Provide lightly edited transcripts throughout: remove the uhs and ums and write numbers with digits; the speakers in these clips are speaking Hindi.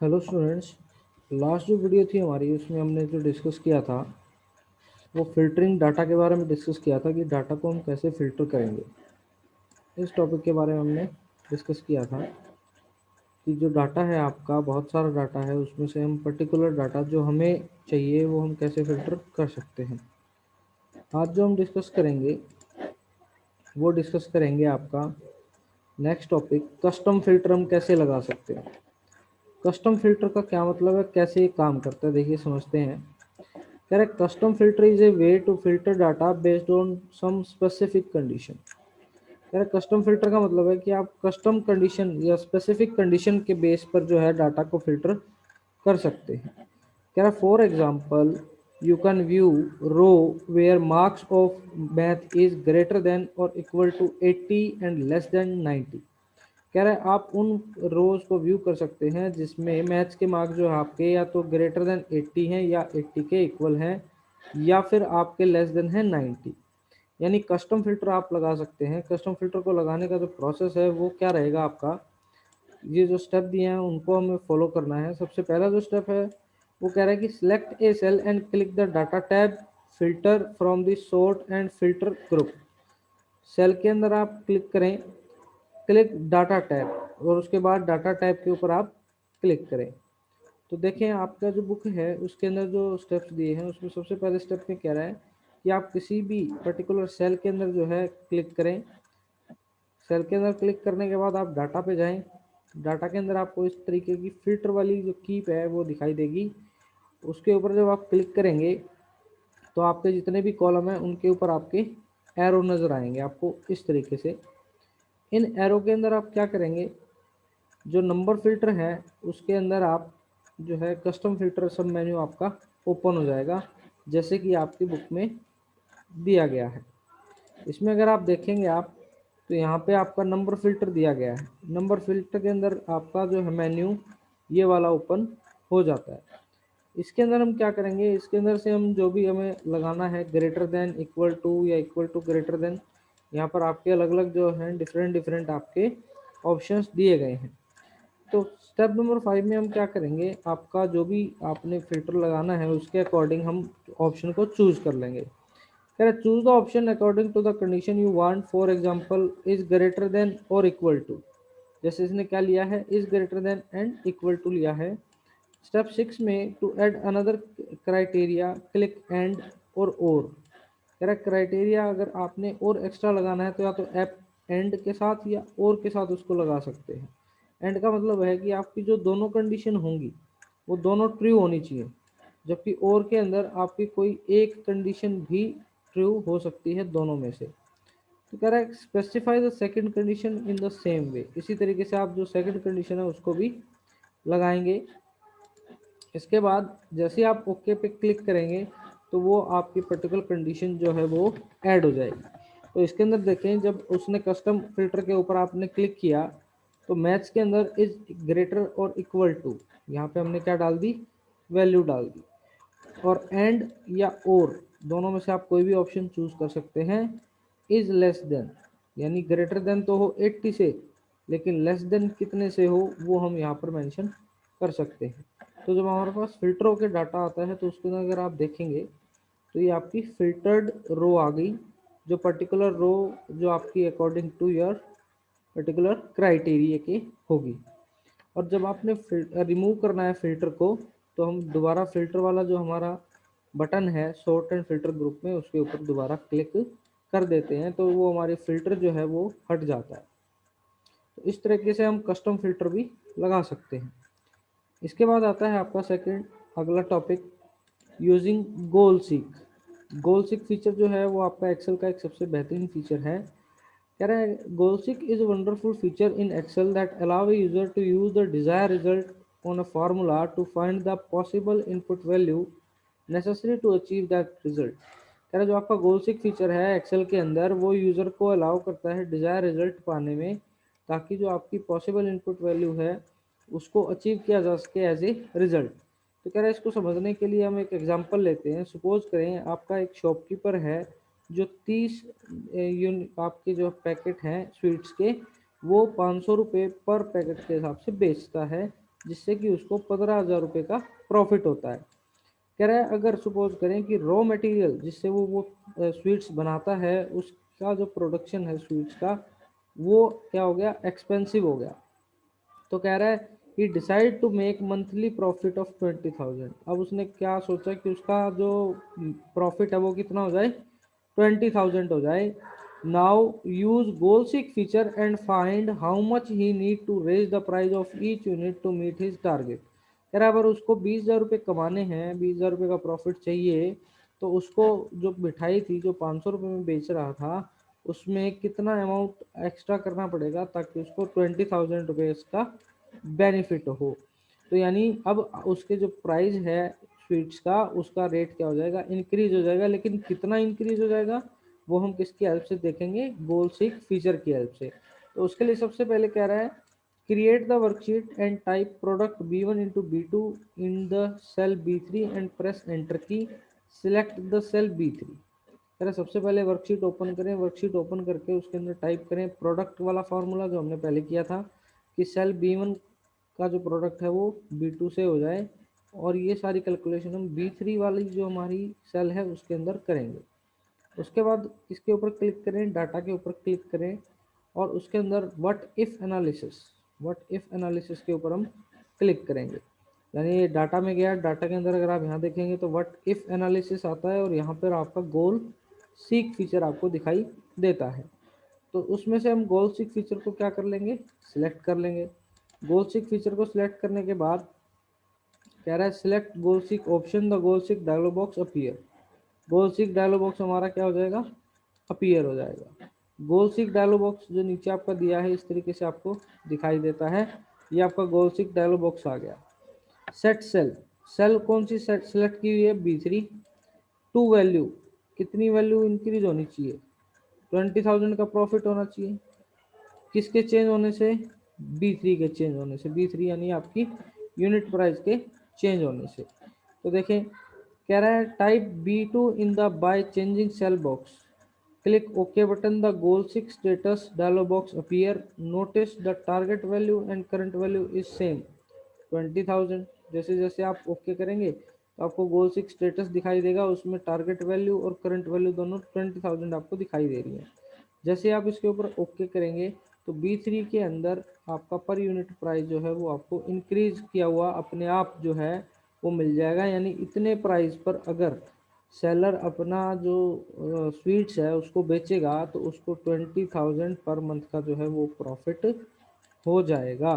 Hello students. लास्ट जो वीडियो थी हमारी उसमें हमने जो डिस्कस किया था वो फिल्टरिंग डाटा के बारे में डिस्कस किया था कि डाटा को हम कैसे फिल्टर करेंगे। इस टॉपिक के बारे में हमने डिस्कस किया था कि जो डाटा है आपका बहुत सारा डाटा है, उसमें से हम पर्टिकुलर डाटा जो हमें चाहिए वो हम कैसे फिल्टर कर सकते हैं। आज जो हम डिस्कस करेंगे वो डिस्कस करेंगे आपका नेक्स्ट टॉपिक, कस्टम फिल्टर हम कैसे लगा सकते हैं। कस्टम फिल्टर का क्या मतलब है, कैसे ये काम करता है, देखिए समझते हैं। कह रहे custom filter is a way to filter data based on some specific condition. कह रहे कस्टम फिल्टर का मतलब है कि आप कस्टम कंडीशन या स्पेसिफिक कंडीशन के बेस पर जो है डाटा को फिल्टर कर सकते हैं। कह रहा for example you can view row where marks of math is greater than और equal to 80 and less than 90। कह रहा है आप उन रोज को व्यू कर सकते हैं जिसमें मैथ्स के मार्क्स जो है आपके या तो ग्रेटर देन 80 हैं या 80 के इक्वल हैं या फिर आपके लेस देन है 90। यानी कस्टम फिल्टर आप लगा सकते हैं। कस्टम फिल्टर को लगाने का जो प्रोसेस है वो क्या रहेगा आपका, ये जो स्टेप दिए हैं उनको हमें फॉलो करना है। सबसे पहला जो स्टेप है वो कह रहा है कि select a cell and click the data tab, filter from the sort and filter group. Cell के अंदर आप क्लिक करें, क्लिक डाटा टैब, और उसके बाद डाटा टैब के ऊपर आप क्लिक करें। तो देखें आपका जो बुक है उसके अंदर जो स्टेप्स दिए हैं उसमें सबसे पहले स्टेप में कह रहा है कि आप किसी भी पर्टिकुलर सेल के अंदर जो है क्लिक करें। सेल के अंदर क्लिक करने के बाद आप डाटा पे जाएं। डाटा के अंदर आपको इस तरीके की फिल्टर वाली जो कीप है वो दिखाई देगी। उसके ऊपर जब आप क्लिक करेंगे तो आपके जितने भी कॉलम हैं उनके ऊपर आपके एरो नज़र आएंगे आपको इस तरीके से। इन एरो के अंदर आप क्या करेंगे, जो नंबर फिल्टर है उसके अंदर आप जो है कस्टम फिल्टर सब मेन्यू आपका ओपन हो जाएगा जैसे कि आपकी बुक में दिया गया है। इसमें अगर आप देखेंगे आप तो यहाँ पे आपका नंबर फिल्टर दिया गया है। नंबर फिल्टर के अंदर आपका जो है मेन्यू ये वाला ओपन हो जाता है। इसके अंदर हम क्या करेंगे, इसके अंदर से हम जो भी हमें लगाना है ग्रेटर देन इक्वल टू या इक्वल टू ग्रेटर देन, यहाँ पर आपके अलग अलग जो हैं डिफरेंट डिफरेंट आपके ऑप्शंस दिए गए हैं। तो स्टेप नंबर 5 में हम क्या करेंगे, आपका जो भी आपने फिल्टर लगाना है उसके अकॉर्डिंग हम ऑप्शन को चूज कर लेंगे। कह रहे choose the option according to the condition you want, for example is greater than और इक्वल टू। जैसे इसने क्या लिया है, is greater than and equal to लिया है। स्टेप 6 में to add another criteria click and और कह रहा क्राइटेरिया अगर आपने और एक्स्ट्रा लगाना है तो या तो एप एंड के साथ या और के साथ उसको लगा सकते हैं। एंड का मतलब है कि आपकी जो दोनों कंडीशन होंगी वो दोनों ट्रू होनी चाहिए, जबकि और के अंदर आपकी कोई एक कंडीशन भी ट्रू हो सकती है दोनों में से। तो कह रहा है specify the second condition in the same way. इसी तरीके से आप जो सेकंड कंडीशन है उसको भी लगाएंगे। इसके बाद जैसे आप ओके पे क्लिक करेंगे तो वो आपकी पर्टिकुलर कंडीशन जो है वो ऐड हो जाएगी। तो इसके अंदर देखें जब उसने कस्टम फिल्टर के ऊपर आपने क्लिक किया तो मैथ्स के अंदर इज ग्रेटर और इक्वल टू, यहाँ पे हमने क्या डाल दी, वैल्यू डाल दी। और एंड या और दोनों में से आप कोई भी ऑप्शन चूज कर सकते हैं। इज लेस देन यानी ग्रेटर देन तो हो 80 से, लेकिन लेस देन कितने से हो वो हम यहाँ पर मेंशन कर सकते हैं। तो जब हमारे पास फिल्टर होकर डाटा आता है तो उसके अंदर अगर आप देखेंगे तो ये आपकी फिल्टर्ड रो आ गई, जो पर्टिकुलर रो जो आपकी according to your particular criteria की होगी। और जब आपने रिमूव करना है फिल्टर को तो हम दोबारा फिल्टर वाला जो हमारा बटन है सॉर्ट एंड फिल्टर ग्रुप में उसके ऊपर दोबारा क्लिक कर देते हैं तो वो हमारी फिल्टर जो है वो हट जाता है। तो इस तरीके से हम कस्टम फिल्टर भी लगा सकते हैं। इसके बाद आता है आपका सेकंड अगला टॉपिक, यूजिंग गोल सीक। गोल सीक फीचर जो है वो आपका एक्सेल का एक सबसे बेहतरीन फीचर है। कह रहा है goal seek is a wonderful feature in Excel that allow a user to use the desire result on a formula to find the possible input value necessary to achieve that result. कह रहा है जो आपका गोल सीक फीचर है एक्सेल के अंदर वो यूजर को अलाउ करता है डिजायर रिजल्ट पाने में, ताकि जो आपकी पॉसिबल इनपुट वैल्यू है उसको अचीव किया जा सके एज ए रिजल्ट। तो कह रहा है इसको समझने के लिए हम एक एग्जांपल लेते हैं। सपोज करें आपका एक शॉपकीपर है जो 30 आपके जो पैकेट हैं स्वीट्स के वो 500 रुपये पर पैकेट के हिसाब से बेचता है जिससे कि उसको 15,000 रुपये का प्रॉफिट होता है। कह रहा है अगर सपोज करें कि रॉ मटेरियल जिससे वो स्वीट्स बनाता है उसका जो प्रोडक्शन है स्वीट्स का वो क्या हो गया, एक्सपेंसिव हो गया। तो कह रहा है he decide to make monthly profit of 20,000। अब उसने क्या सोचा कि उसका जो प्रॉफिट है वो कितना हो जाए, 20,000 हो जाए। Now use goal seek feature and find how much he need to raise the price of each unit to meet his target. कह रहा है अगर उसको 20,000 रुपये कमाने हैं, 20,000 रुपये का प्रॉफिट चाहिए, तो उसको जो मिठाई थी जो 500 रुपये में बेच रहा था उसमें कितना अमाउंट एक्स्ट्रा करना पड़ेगा ताकि उसको 20,000 रुपये का बेनिफिट हो। तो यानी अब उसके जो प्राइस है स्वीट्स का उसका रेट क्या हो जाएगा, इंक्रीज हो जाएगा। लेकिन कितना इंक्रीज हो जाएगा वो हम किसकी हेल्प से देखेंगे, गोल सीक फीचर की हेल्प से। तो उसके लिए सबसे पहले कह रहा है create the worksheet and type product B1 into B2 in the cell B3 and press enter key, select the cell B3। कह रहे सबसे पहले वर्कशीट ओपन करें, वर्कशीट ओपन करके उसके अंदर टाइप करें प्रोडक्ट वाला फार्मूला जो हमने पहले किया था कि सेल B1 का जो प्रोडक्ट है वो B2 से हो जाए, और ये सारी कैलकुलेशन हम B3 वाली जो हमारी सेल है उसके अंदर करेंगे। उसके बाद इसके ऊपर क्लिक करें, डाटा के ऊपर क्लिक करें और उसके अंदर व्हाट इफ एनालिसिस के ऊपर हम क्लिक करेंगे। यानी ये डाटा में गया, डाटा के अंदर अगर आप यहाँ देखेंगे तो व्हाट इफ एनालिसिस आता है और यहाँ पर आपका गोल सीक फीचर आपको दिखाई देता है। तो उसमें से हम गोल सीक फीचर को क्या कर लेंगे, सिलेक्ट कर लेंगे। गोल सीक फीचर को सिलेक्ट करने के बाद कह रहा है select goal seek option, the goal seek dialog box appear. Goal seek dialog box हमारा क्या हो जाएगा, अपीयर हो जाएगा। गोल सीक डायलॉग बॉक्स जो नीचे आपका दिया है इस तरीके से आपको दिखाई देता है, ये आपका गोल सीक डायलॉग बॉक्स आ गया। सेट सेल, सेल कौन सी सेट सेलेक्ट की हुई है, B3। टू वैल्यू, कितनी वैल्यू इंक्रीज होनी चाहिए, 20,000 का प्रॉफिट होना चाहिए। किसके चेंज होने से, B3 के चेंज होने से। B3 यानी आपकी यूनिट प्राइस के चेंज होने से। तो देखें कह रहा है type B2 in the by changing cell box, click okay button, the goal seek status dialog box appear, notice the target value and current value is same 20,000। जैसे जैसे आप ओके करेंगे तो आपको गोल सीक स्टेटस दिखाई देगा, उसमें टारगेट वैल्यू और करंट वैल्यू दोनों 20,000 आपको दिखाई दे रही है। जैसे आप इसके ऊपर ओके करेंगे तो B3 के अंदर आपका पर यूनिट प्राइस जो है वो आपको इंक्रीज किया हुआ अपने आप जो है वो मिल जाएगा। यानी इतने प्राइस पर अगर सेलर अपना जो स्वीट्स है उसको बेचेगा तो उसको 20,000 पर मंथ का जो है वो प्रॉफिट हो जाएगा।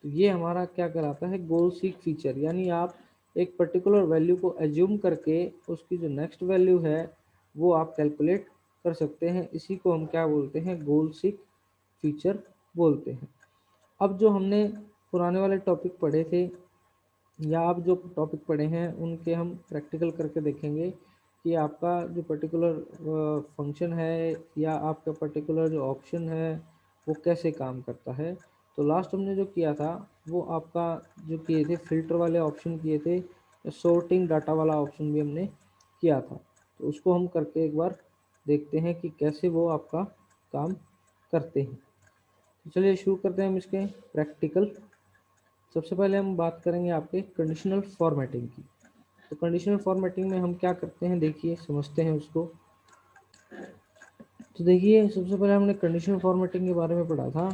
तो ये हमारा क्या कहलाता है, गोल सीक फीचर। यानी आप एक पर्टिकुलर वैल्यू को एज्यूम करके उसकी जो नेक्स्ट वैल्यू है वो आप कैलकुलेट कर सकते हैं। इसी को हम क्या बोलते हैं, गोल सीक फीचर बोलते हैं। अब जो हमने पुराने वाले टॉपिक पढ़े थे या आप जो टॉपिक पढ़े हैं उनके हम प्रैक्टिकल करके देखेंगे कि आपका जो पर्टिकुलर फंक्शन है या आपका पर्टिकुलर जो ऑप्शन है वो कैसे काम करता है। तो लास्ट हमने जो किया था वो आपका जो किए थे फिल्टर वाले ऑप्शन किए थे, सॉर्टिंग डाटा वाला ऑप्शन भी हमने किया था। तो उसको हम करके एक बार देखते हैं कि कैसे वो आपका काम करते हैं। तो चलिए शुरू करते हैं हम इसके प्रैक्टिकल। सबसे पहले हम बात करेंगे आपके कंडीशनल फॉर्मेटिंग की। तो कंडीशनल फॉर्मेटिंग में हम क्या करते हैं, देखिए समझते हैं उसको। तो देखिए सबसे पहले हमने कंडीशनल फॉर्मेटिंग के बारे में पढ़ा था।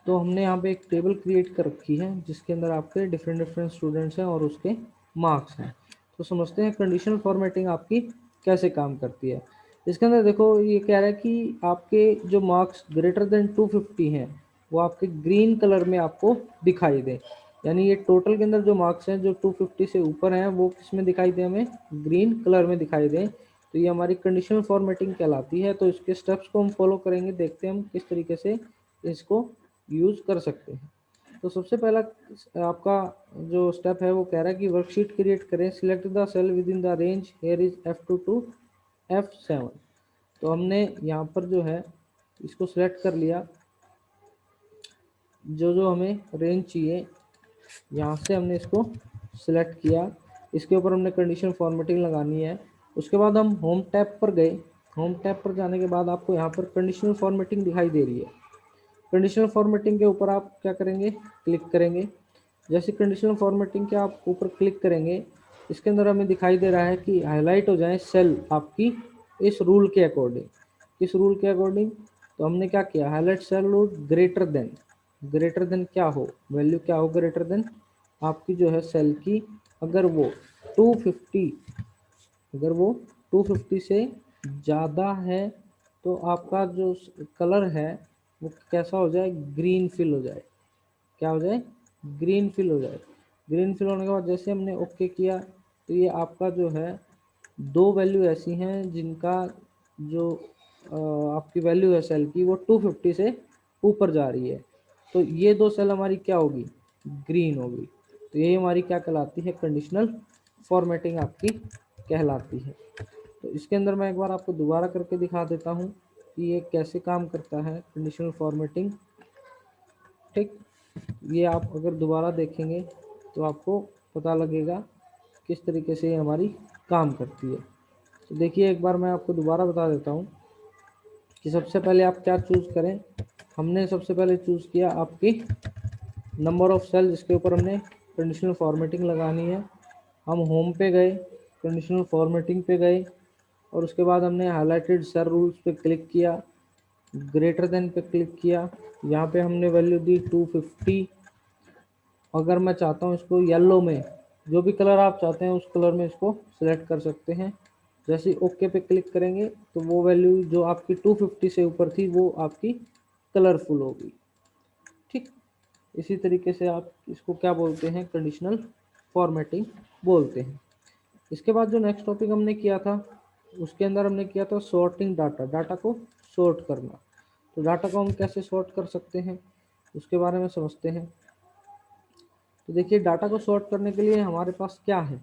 तो हमने यहाँ पे एक टेबल क्रिएट कर रखी है जिसके अंदर आपके डिफरेंट डिफरेंट स्टूडेंट्स हैं और उसके मार्क्स हैं। तो समझते हैं कंडीशनल फॉर्मेटिंग आपकी कैसे काम करती है। इसके अंदर देखो ये कह रहा है कि आपके जो मार्क्स ग्रेटर देन 250 हैं वो आपके ग्रीन कलर में आपको दिखाई दें। यानी ये टोटल के अंदर जो मार्क्स हैं जो 250 से ऊपर हैं वो किस में दिखाई दें, हमें ग्रीन कलर में दिखाई दें। तो ये हमारी कंडीशनल फॉर्मेटिंग कहलाती है। तो इसके स्टेप्स को हम फॉलो करेंगे, देखते हैं हम किस तरीके से इसको यूज़ कर सकते हैं। तो सबसे पहला आपका जो स्टेप है वो कह रहा है कि वर्कशीट क्रिएट करें, select the cell within the range, here is F2 to F7। तो हमने यहाँ पर जो है इसको सिलेक्ट कर लिया, जो जो हमें रेंज चाहिए यहाँ से हमने इसको सिलेक्ट किया। इसके ऊपर हमने कंडीशन फॉर्मेटिंग लगानी है। उसके बाद हम होम टैब पर गए। होम टैब पर जाने के बाद आपको यहाँ पर कंडीशनल फॉर्मेटिंग दिखाई दे रही है। कंडीशनल फॉर्मेटिंग के ऊपर आप क्या करेंगे, क्लिक करेंगे। जैसे कंडीशनल फॉर्मेटिंग के आप ऊपर क्लिक करेंगे, इसके अंदर हमें दिखाई दे रहा है कि हाईलाइट हो जाए सेल आपकी इस रूल के अकॉर्डिंग। किस रूल के अकॉर्डिंग? तो हमने क्या किया, highlight cell rule greater than क्या हो, वैल्यू क्या हो ग्रेटर देन आपकी जो है सेल की, अगर वो 250 अगर वो 250 से ज़्यादा है तो आपका जो कलर है वो कैसा हो जाए, ग्रीन फिल हो जाए। क्या हो जाए? ग्रीन फिल हो जाए। ग्रीन फिल होने के बाद जैसे हमने ओके किया तो ये आपका जो है दो वैल्यू ऐसी हैं जिनका जो आपकी वैल्यू है सेल की वो 250 से ऊपर जा रही है, तो ये दो सेल हमारी क्या होगी, ग्रीन होगी। तो ये हमारी क्या कहलाती है, कंडीशनल फॉर्मेटिंग आपकी कहलाती है। तो इसके अंदर मैं एक बार आपको दोबारा करके दिखा देता हूँ कि ये कैसे काम करता है कंडीशनल फॉर्मेटिंग। ठीक, ये आप अगर दोबारा देखेंगे तो आपको पता लगेगा किस तरीके से ये हमारी काम करती है। तो देखिए एक बार मैं आपको दोबारा बता देता हूँ कि सबसे पहले आप क्या चूज़ करें। हमने सबसे पहले चूज़ किया आपकी नंबर ऑफ सेल जिसके ऊपर हमने कंडीशनल फॉर्मेटिंग लगानी है। हम होम पे गए, कंडीशनल फॉर्मेटिंग पे गए और उसके बाद हमने हाईलाइटेड सेल रूल्स पे क्लिक किया, ग्रेटर देन पे क्लिक किया। यहाँ पे हमने वैल्यू दी 250। अगर मैं चाहता हूँ इसको येलो में, जो भी कलर आप चाहते हैं उस कलर में इसको सिलेक्ट कर सकते हैं। जैसे ही ओके पे क्लिक करेंगे तो वो वैल्यू जो आपकी 250 से ऊपर थी वो आपकी कलरफुल होगी। ठीक, इसी तरीके से आप इसको क्या बोलते हैं, कंडीशनल फॉर्मेटिंग बोलते हैं। इसके बाद जो नेक्स्ट टॉपिक हमने किया था उसके अंदर हमने किया था सॉर्टिंग डाटा को सॉर्ट करना। तो डाटा को हम कैसे सॉर्ट कर सकते हैं उसके बारे में समझते हैं। तो देखिए डाटा को सॉर्ट करने के लिए हमारे पास क्या है,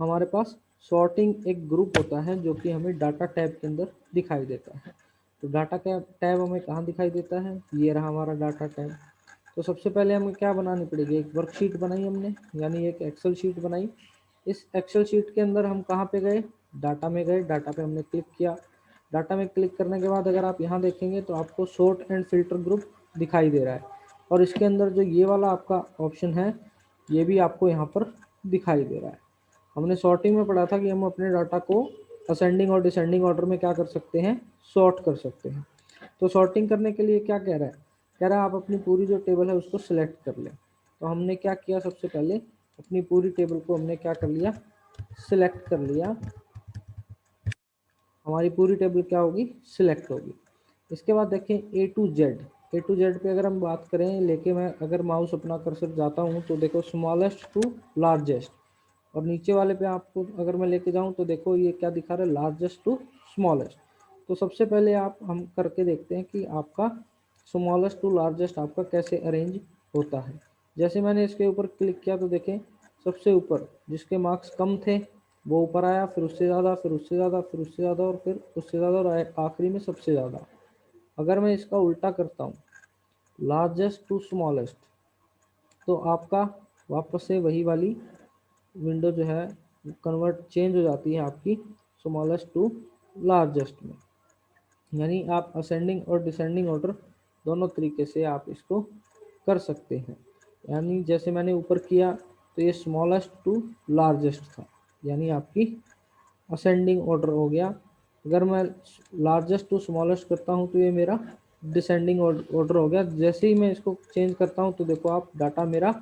हमारे पास सॉर्टिंग एक ग्रुप होता है जो कि हमें डाटा टैब के अंदर दिखाई देता है। तो डाटा का टैब हमें कहाँ दिखाई देता है, ये रहा हमारा डाटा टैब। तो सबसे पहले हमें क्या बनानी पड़ेगी, एक वर्कशीट बनाई हमने, यानी एक एक्सेल शीट बनाई। इस एक्सेल शीट के अंदर हम कहाँ पे गए, डाटा में गए, डाटा पे हमने क्लिक किया। डाटा में क्लिक करने के बाद अगर आप यहाँ देखेंगे तो आपको सॉर्ट एंड फिल्टर ग्रुप दिखाई दे रहा है और इसके अंदर जो ये वाला आपका ऑप्शन है ये भी आपको यहाँ पर दिखाई दे रहा है। हमने सॉर्टिंग में पढ़ा था कि हम अपने डाटा को असेंडिंग और डिसेंडिंग ऑर्डर में क्या कर सकते हैं, सॉर्ट कर सकते हैं। तो सॉर्टिंग करने के लिए क्या कह रहा है, कह रहा है आप अपनी पूरी जो टेबल है उसको सिलेक्ट कर लें। तो हमने क्या किया, सबसे पहले अपनी पूरी टेबल को हमने क्या कर लिया, सिलेक्ट कर लिया। हमारी पूरी टेबल क्या होगी, सिलेक्ट होगी। इसके बाद देखें ए टू जेड पे अगर हम बात करें, लेके मैं अगर माउस अपना कर्सर जाता हूँ तो देखो स्मॉलेस्ट टू लार्जेस्ट, और नीचे वाले पे आपको अगर मैं लेके जाऊँ तो देखो ये क्या दिखा रहा है, लार्जेस्ट टू स्मॉलेस्ट। तो सबसे पहले आप हम करके देखते हैं कि आपका स्मॉलेस्ट टू लार्जेस्ट आपका कैसे अरेंज होता है। जैसे मैंने इसके ऊपर क्लिक किया तो देखें सबसे ऊपर जिसके मार्क्स कम थे वो ऊपर आया, फिर उससे ज़्यादा, फिर उससे ज़्यादा, फिर उससे ज़्यादा और फिर उससे ज़्यादा और आखिरी में सबसे ज़्यादा। अगर मैं इसका उल्टा करता हूँ, लार्जेस्ट टू स्मॉलेस्ट, तो आपका वापस से वही वाली विंडो जो है कन्वर्ट चेंज हो जाती है आपकी स्मॉलेस्ट टू लार्जेस्ट में। यानी आप असेंडिंग और डिसेंडिंग ऑर्डर दोनों तरीके से आप इसको कर सकते हैं। यानी जैसे मैंने ऊपर किया तो ये स्मॉलेस्ट टू लार्जेस्ट था, यानी आपकी असेंडिंग ऑर्डर हो गया। अगर मैं लार्जेस्ट टू स्मॉलेस्ट करता हूँ तो ये मेरा डिसेंडिंग ऑर्डर हो गया। जैसे ही मैं इसको चेंज करता हूँ तो देखो आप डाटा मेरा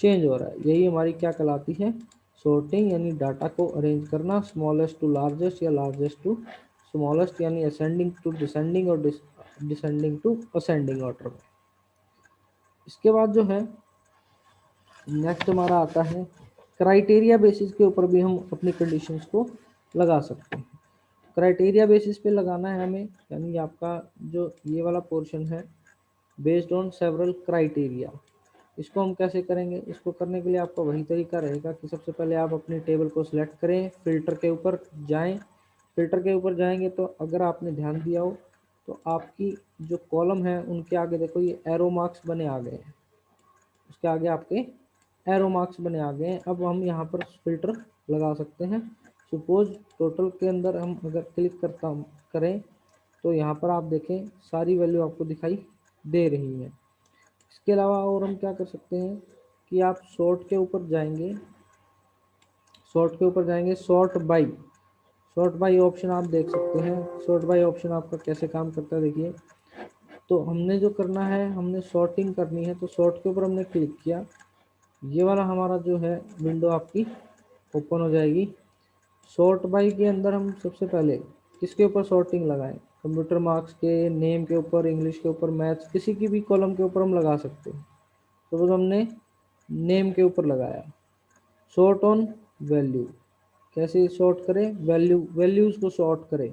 चेंज हो रहा है। यही हमारी क्या कहलाती है, सॉर्टिंग, यानी डाटा को अरेंज करना स्मॉलेस्ट टू लार्जेस्ट या लार्जेस्ट टू स्मॉलेस्ट, यानी असेंडिंग टू डिसेंडिंग और डिसेंडिंग टू असेंडिंग ऑर्डर में। इसके बाद जो है नेक्स्ट हमारा आता है क्राइटेरिया बेसिस के ऊपर भी हम अपनी कंडीशंस को लगा सकते हैं। क्राइटेरिया बेसिस पे लगाना है हमें, यानी आपका जो ये वाला पोर्शन है बेस्ड ऑन सेवरल क्राइटेरिया। इसको हम कैसे करेंगे, इसको करने के लिए आपका वही तरीका रहेगा कि सबसे पहले आप अपनी टेबल को सिलेक्ट करें, फिल्टर के ऊपर जाएं। फिल्टर के ऊपर जाएंगे तो अगर आपने ध्यान दिया हो तो आपकी जो कॉलम है उनके आगे देखो ये एरो मार्क्स बने आ गए हैं, उसके आगे आपके एरो मार्क्स बने आ गए हैं। अब हम यहाँ पर फिल्टर लगा सकते हैं। सपोज टोटल के अंदर हम अगर क्लिक करें तो यहाँ पर आप देखें सारी वैल्यू आपको दिखाई दे रही है। इसके अलावा और हम क्या कर सकते हैं, कि आप सॉर्ट के ऊपर जाएंगे, सॉर्ट के ऊपर जाएंगे, सॉर्ट बाई ऑप्शन आप देख सकते हैं। सॉर्ट बाई ऑप्शन आपका कैसे काम करता है देखिए। तो हमने जो करना है, हमने सॉर्टिंग करनी है, तो सॉर्ट के ऊपर हमने क्लिक किया, ये वाला हमारा जो है विंडो आपकी ओपन हो जाएगी। सॉर्ट बाई के अंदर हम सबसे पहले किसके ऊपर सॉर्टिंग लगाएं, कंप्यूटर मार्क्स के, नेम के ऊपर, इंग्लिश के ऊपर, मैथ्स, किसी की भी कॉलम के ऊपर हम लगा सकते हैं। तो बस हमने नेम के ऊपर लगाया। सॉर्ट ऑन वैल्यू, कैसे सॉर्ट करें, वैल्यूज को सॉर्ट करें,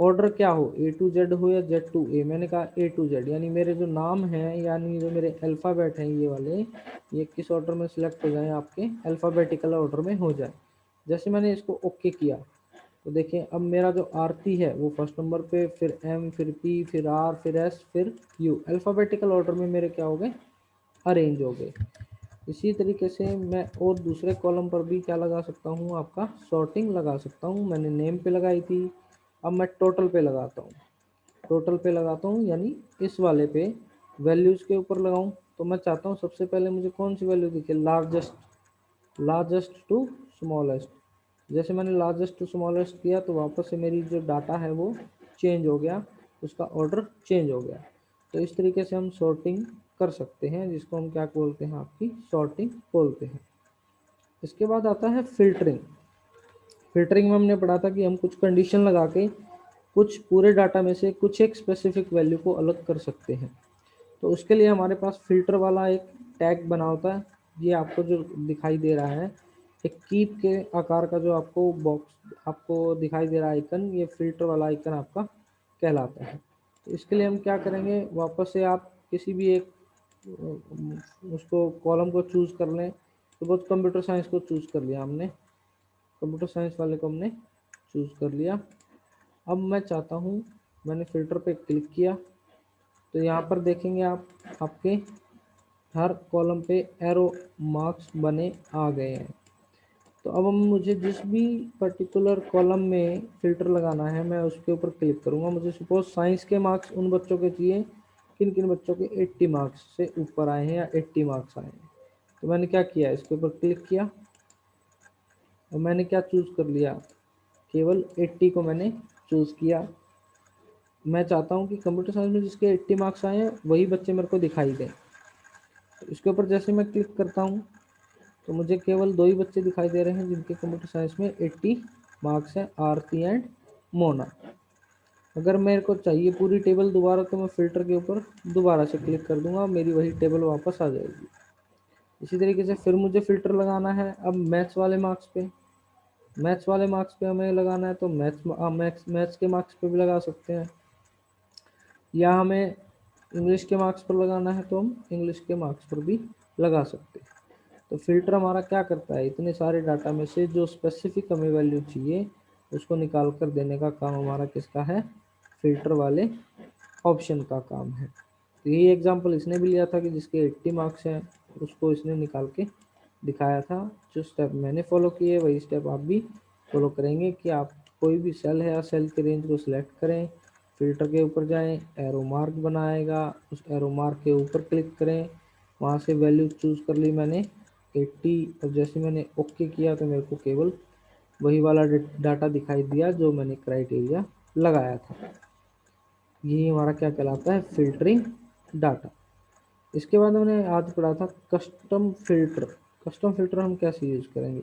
ऑर्डर क्या हो, ए टू जेड हो या जेड टू ए। मैंने कहा ए टू जेड, यानी मेरे जो नाम हैं, यानी जो मेरे अल्फ़ाबेट हैं ये वाले, ये किस ऑर्डर में सिलेक्ट हो जाए, आपके अल्फ़ाबेटिकल ऑर्डर में हो जाए। जैसे मैंने इसको ओके किया तो देखिए अब मेरा जो आरती है वो फर्स्ट नंबर पे, फिर एम, फिर पी, फिर आर, फिर एस, फिर यू, अल्फ़ाबेटिकल ऑर्डर में मेरे क्या हो गए, अरेंज हो गए। इसी तरीके से मैं और दूसरे कॉलम पर भी क्या लगा सकता हूँ, आपका सॉर्टिंग लगा सकता हूँ। मैंने नेम पे लगाई थी, अब मैं टोटल पे लगाता हूँ, टोटल पे लगाता हूँ, यानी इस वाले पे वैल्यूज़ के ऊपर लगाऊँ। तो मैं चाहता हूँ सबसे पहले मुझे कौन सी वैल्यू दिखे, लार्जेस्ट टू स्मॉलेस्ट। जैसे मैंने लार्जेस्ट टू स्मॉलेस्ट किया तो वापस से मेरी जो डाटा है वो चेंज हो गया, उसका ऑर्डर चेंज हो गया। तो इस तरीके से हम सॉर्टिंग कर सकते हैं, जिसको हम क्या बोलते हैं, आपकी सॉर्टिंग बोलते हैं। इसके बाद आता है फिल्टरिंग। फिल्टरिंग में हमने पढ़ा था कि हम कुछ कंडीशन लगा के कुछ पूरे डाटा में से कुछ एक स्पेसिफिक वैल्यू को अलग कर सकते हैं। तो उसके लिए हमारे पास फिल्टर वाला एक टैग बना होता है। ये आपको जो दिखाई दे रहा है, एक कीप के आकार का जो आपको बॉक्स आपको दिखाई दे रहा है आइकन, ये फिल्टर वाला आइकन आपका कहलाता है। तो इसके लिए हम क्या करेंगे, वापस से आप किसी भी एक उसको कॉलम को चूज़ कर लें। तो बहुत कंप्यूटर साइंस को चूज़ कर लिया हमने, कंप्यूटर साइंस वाले को हमने चूज़ कर लिया। अब मैं चाहता हूँ, मैंने फ़िल्टर पे क्लिक किया तो यहाँ पर देखेंगे आप, आपके हर कॉलम पे एरो मार्क्स बने आ गए हैं। तो अब हम मुझे जिस भी पर्टिकुलर कॉलम में फ़िल्टर लगाना है, मैं उसके ऊपर क्लिक करूँगा। मुझे सपोज साइंस के मार्क्स उन बच्चों के चाहिए किन किन बच्चों के 80 मार्क्स से ऊपर आए हैं या 80 मार्क्स आए हैं। तो मैंने क्या किया, इसके ऊपर क्लिक किया और मैंने क्या चूज़ कर लिया, केवल 80 को मैंने चूज़ किया। मैं चाहता हूँ कि कंप्यूटर साइंस में जिसके 80 मार्क्स आए हैं वही बच्चे मेरे को दिखाई दें। तो इसके ऊपर जैसे मैं क्लिक करता हूँ तो मुझे केवल दो ही बच्चे दिखाई दे रहे हैं जिनके कंप्यूटर साइंस में 80 मार्क्स हैं, आरती एंड मोना। अगर मेरे को चाहिए पूरी टेबल दोबारा तो मैं फ़िल्टर के ऊपर दोबारा से क्लिक कर दूंगा, मेरी वही टेबल वापस आ जाएगी। इसी तरीके से फिर मुझे फ़िल्टर लगाना है अब मैथ्स वाले मार्क्स पे। मैथ्स वाले मार्क्स पे हमें लगाना है तो मैथ्स के मार्क्स पे भी लगा सकते हैं, या हमें इंग्लिश के मार्क्स पर लगाना है तो हम इंग्लिश के मार्क्स पर भी लगा सकते हैं। तो फिल्टर हमारा क्या करता है, इतने सारे डाटा में से जो स्पेसिफिक हमें वैल्यू चाहिए उसको निकाल कर देने का काम हमारा किसका है, फिल्टर वाले ऑप्शन का काम है। तो यही एग्जांपल इसने भी लिया था कि जिसके 80 मार्क्स हैं उसको इसने निकाल के दिखाया था। जो स्टेप मैंने फॉलो किए वही स्टेप आप भी फॉलो करेंगे कि आप कोई भी सेल है या सेल के रेंज को सिलेक्ट करें, फिल्टर के ऊपर जाएं, एरो मार्क बनाएगा, उस एरो मार्क के ऊपर क्लिक करें, वहाँ से वैल्यू चूज़ कर ली मैंने 80 और जैसे मैंने ओके किया तो मेरे को केवल वही वाला डाटा दिखाई दिया जो मैंने क्राइटेरिया लगाया था। यही हमारा क्या कहलाता है, फिल्टरिंग डाटा। इसके बाद हमने आज पढ़ा था कस्टम फिल्टर। कस्टम फिल्टर हम कैसे यूज़ करेंगे,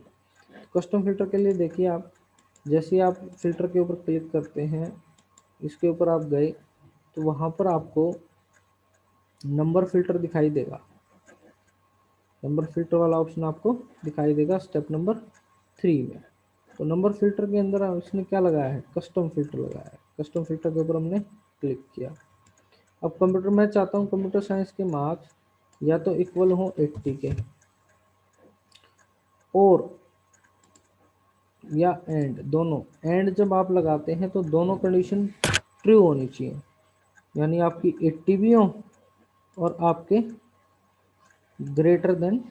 कस्टम फिल्टर के लिए देखिए आप, जैसे ही आप फिल्टर के ऊपर क्लिक करते हैं, इसके ऊपर आप गए तो वहाँ पर आपको नंबर फिल्टर दिखाई देगा, नंबर फिल्टर वाला ऑप्शन आपको दिखाई देगा स्टेप नंबर 3 में। तो नंबर फिल्टर के अंदर उसने क्या लगाया है, कस्टम फिल्टर लगाया है। कस्टम फिल्टर के ऊपर हमने क्लिक किया। अब कंप्यूटर, मैं चाहता हूँ कंप्यूटर साइंस के मार्क्स या तो इक्वल हो 80 के, और या एंड, दोनों। एंड जब आप लगाते हैं तो दोनों कंडीशन ट्रू होनी चाहिए, यानी आपकी 80 भी हो और आपके ग्रेटर देन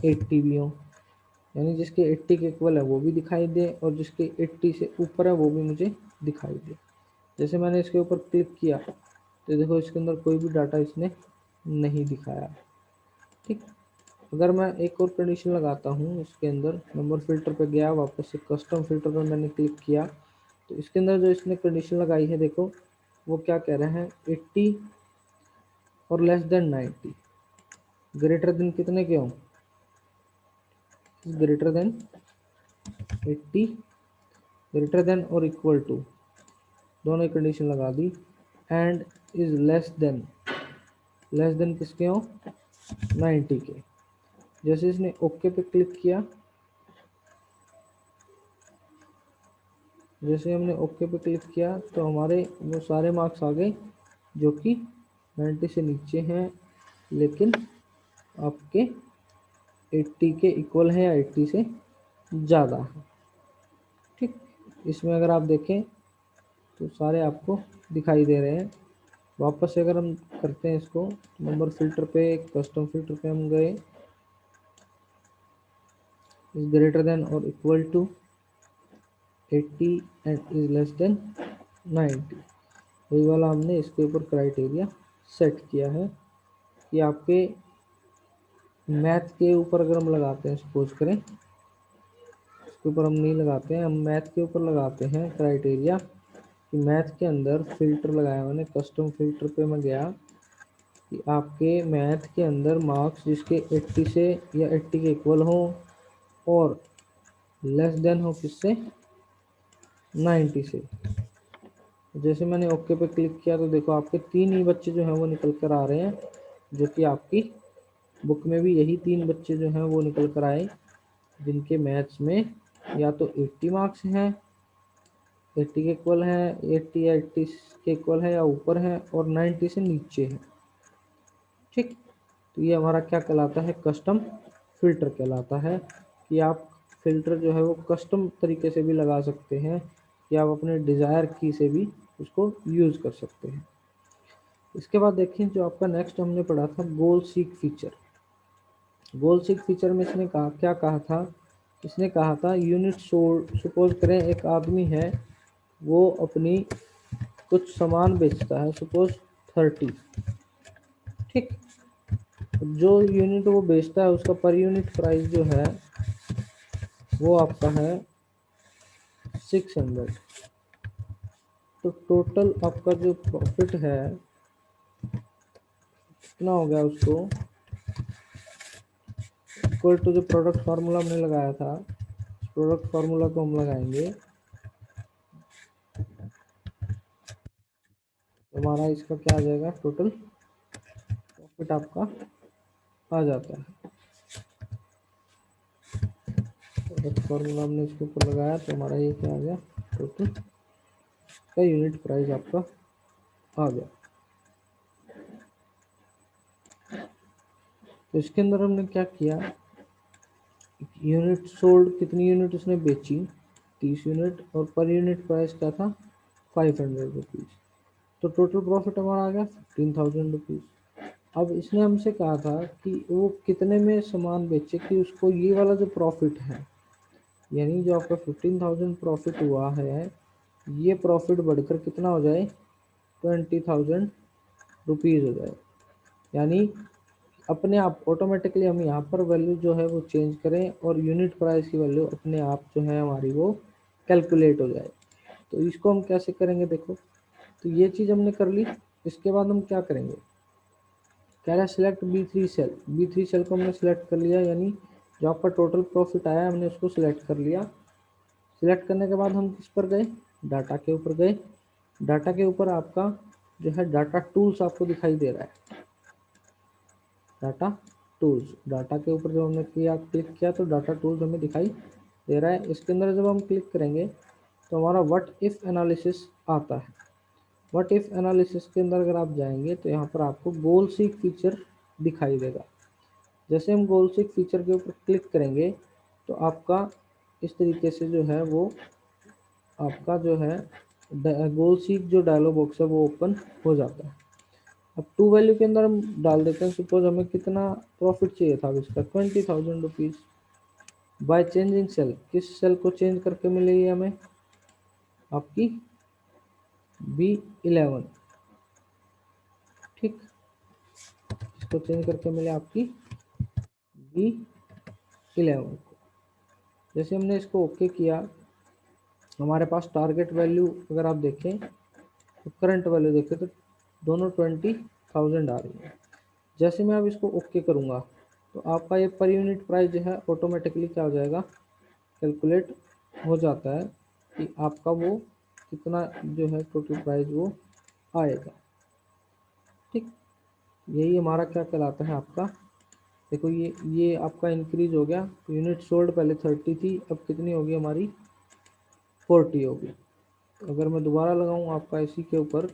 80 भी हो, यानी जिसके 80 के इक्वल है वो भी दिखाई दे और जिसके 80 से ऊपर है वो भी मुझे दिखाई दे। जैसे मैंने इसके ऊपर क्लिक किया तो देखो इसके अंदर कोई भी डाटा इसने नहीं दिखाया। ठीक। अगर मैं एक और कंडीशन लगाता हूँ इसके अंदर, नंबर फिल्टर पे गया, वापस से कस्टम फिल्टर पर मैंने क्लिक किया, तो इसके अंदर जो इसने कंडीशन लगाई है देखो, वो क्या कह रहा है, 80 और लेस देन 90, ग्रेटर देन कितने के हों, ग्रेटर देन 80, ग्रेटर देन और इक्वल टू, दोनों कंडीशन लगा दी, एंड इज लेस देन किसके हों, 90 के। जैसे इसने ओके पे क्लिक किया, जैसे हमने ओके पे क्लिक किया तो हमारे वो सारे मार्क्स आ गए जो कि 90 से नीचे हैं, लेकिन आपके 80 के इक्वल है या 80 से ज़्यादा है। ठीक। इसमें अगर आप देखें तो सारे आपको दिखाई दे रहे हैं। वापस से अगर हम करते हैं इसको, नंबर फिल्टर पे, कस्टम फिल्टर पे हम गए, इज ग्रेटर देन और equal to 80 and is less than 90, वही वाला हमने इसके ऊपर क्राइटेरिया सेट किया है कि आपके मैथ के ऊपर अगर हम लगाते हैं, सपोज करें इसके ऊपर हम नहीं लगाते हैं, हम मैथ के ऊपर लगाते हैं क्राइटेरिया कि मैथ के अंदर फिल्टर लगाया मैंने, कस्टम फिल्टर पे मैं गया कि आपके मैथ के अंदर मार्क्स जिसके 80 से या 80 के इक्वल हो और लेस देन हो किससे, 90 से। जैसे मैंने ओके पे क्लिक किया तो देखो आपके 3 ही बच्चे जो हैं वो निकल कर आ रहे हैं, जो कि आपकी बुक में भी यही 3 बच्चे जो हैं वो निकल कर आए जिनके मैथ्स में या तो 80 मार्क्स हैं, 80 के इक्वल है, 80 या 80 के इक्वल है या ऊपर है, और 90 से नीचे है। ठीक। तो ये हमारा क्या कहलाता है, कस्टम फिल्टर कहलाता है कि आप फिल्टर जो है वो कस्टम तरीके से भी लगा सकते हैं या आप अपने डिज़ायर की से भी उसको यूज़ कर सकते हैं। इसके बाद देखिए जो आपका नेक्स्ट हमने पढ़ा था, गोल सीक फीचर। गोल सीक फीचर में इसने कहा, क्या कहा था, इसने कहा था यूनिट सोल्ड, सपोज करें एक आदमी है वो अपनी कुछ सामान बेचता है, सपोज 30। ठीक। जो यूनिट वो बेचता है उसका पर यूनिट प्राइस जो है वो आपका है 600। तो टोटल आपका जो प्रॉफिट है कितना हो गया, उसको इक्वल टू जो प्रोडक्ट फार्मूला हमने लगाया था, प्रोडक्ट फार्मूला को हम लगाएंगे तो हमारा इसका क्या आ जाएगा, टोटल प्रॉफिट आपका आ जाता है। प्रोडक्ट फार्मूला हमने इसके ऊपर लगाया तो हमारा ये क्या आ गया, टोटल का यूनिट प्राइस आपका आ गया। तो इसके अंदर हमने क्या किया, यूनिट सोल्ड, कितनी यूनिट उसने बेची, 30 यूनिट, और पर यूनिट प्राइस क्या था, 500 रुपीज़। तो टोटल प्रॉफिट हमारा आ गया 15,000 रुपीज़। अब इसने हमसे कहा था कि वो कितने में सामान बेचे कि उसको ये वाला जो प्रॉफिट है, यानी जो आपका 15,000 प्रॉफिट हुआ है, ये प्रॉफिट बढ़कर कितना हो जाए, 20,000 रुपीज़ हो जाए। यानी अपने आप ऑटोमेटिकली हम यहाँ पर वैल्यू जो है वो चेंज करें और यूनिट प्राइस की वैल्यू अपने आप जो है हमारी वो कैलकुलेट हो जाए। तो इसको हम कैसे करेंगे देखो, तो ये चीज़ हमने कर ली। इसके बाद हम क्या करेंगे, कह रहा है select B3 cell. B3 cell को हमने सिलेक्ट कर लिया, यानी जो आपका टोटल प्रॉफिट आया हमने उसको सिलेक्ट कर लिया। सिलेक्ट करने के बाद हम किस पर गए, डाटा के ऊपर गए। डाटा के ऊपर आपका जो है डाटा टूल्स आपको दिखाई दे रहा है, डाटा टूल्स। डाटा के ऊपर जब हमने किया, क्लिक किया तो डाटा टूल्स हमें दिखाई दे रहा है। इसके अंदर जब हम क्लिक करेंगे तो हमारा व्हाट इफ एनालिसिस आता है। व्हाट इफ एनालिसिस के अंदर अगर आप जाएंगे तो यहाँ पर आपको गोल सीक फीचर दिखाई देगा। जैसे हम गोल सीक फीचर के ऊपर क्लिक करेंगे तो आपका इस तरीके से जो है वो आपका जो है गोल सीक जो डायलॉग बॉक्स है वो ओपन हो जाता है। अब टू वैल्यू के अंदर हम डाल देते हैं, सपोज हमें कितना प्रॉफिट चाहिए था इसका, 20,000 रुपीज़। बाय चेंजिंग सेल, किस सेल को चेंज करके मिलेगी हमें, आपकी B11। ठीक। इसको चेंज करके मिले आपकी B11 को। जैसे हमने इसको ओके किया, हमारे पास टारगेट वैल्यू अगर आप देखें तो करंट वैल्यू देखें तो दोनों 20,000 आ रही है। जैसे मैं अब इसको ओके करूँगा तो आपका ये पर यूनिट प्राइस जो है ऑटोमेटिकली क्या हो जाएगा, कैलकुलेट हो जाता है कि आपका वो कितना जो है टोटल प्राइस वो आएगा। ठीक, यही हमारा क्या कहलाता है आपका। देखो ये आपका इंक्रीज हो गया, यूनिट सोल्ड पहले 30 थी, अब कितनी होगी हमारी 40 होगी। अगर मैं दोबारा लगाऊं आपका इसी के ऊपर,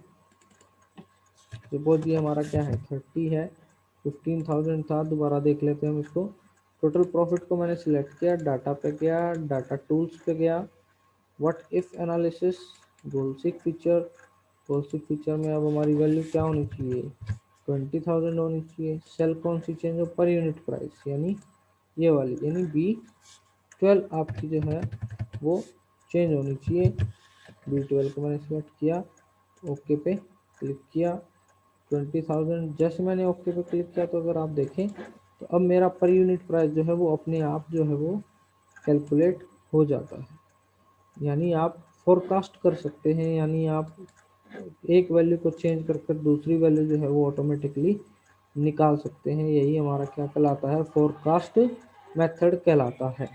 सपोज ये हमारा क्या है 30 है, 15,000 था, दोबारा देख लेते हैं हम इसको। टोटल प्रॉफिट को मैंने सिलेक्ट किया, डाटा पे गया, डाटा टूल्स पे गया, what if analysis, goal seek feature. Goal seek feature में अब हमारी वैल्यू क्या होनी चाहिए, 20,000 होनी चाहिए। सेल कौन सी चेंज हो, पर यूनिट प्राइस, यानी ये वाली, यानी B12 आपकी जो है वो चेंज होनी चाहिए। B12 को मैंने सेलेक्ट किया, ओके पे क्लिक किया, 20,000। जैसे मैंने ओके पे क्लिक किया तो अगर आप देखें तो अब मेरा पर यूनिट प्राइस जो है वो अपने आप जो है वो कैलकुलेट हो जाता है। यानी आप फोरकास्ट कर सकते हैं, यानी आप एक वैल्यू को चेंज कर कर दूसरी वैल्यू जो है वो ऑटोमेटिकली निकाल सकते हैं। यही हमारा क्या कहलाता है, फोरकास्ट मेथड कहलाता है।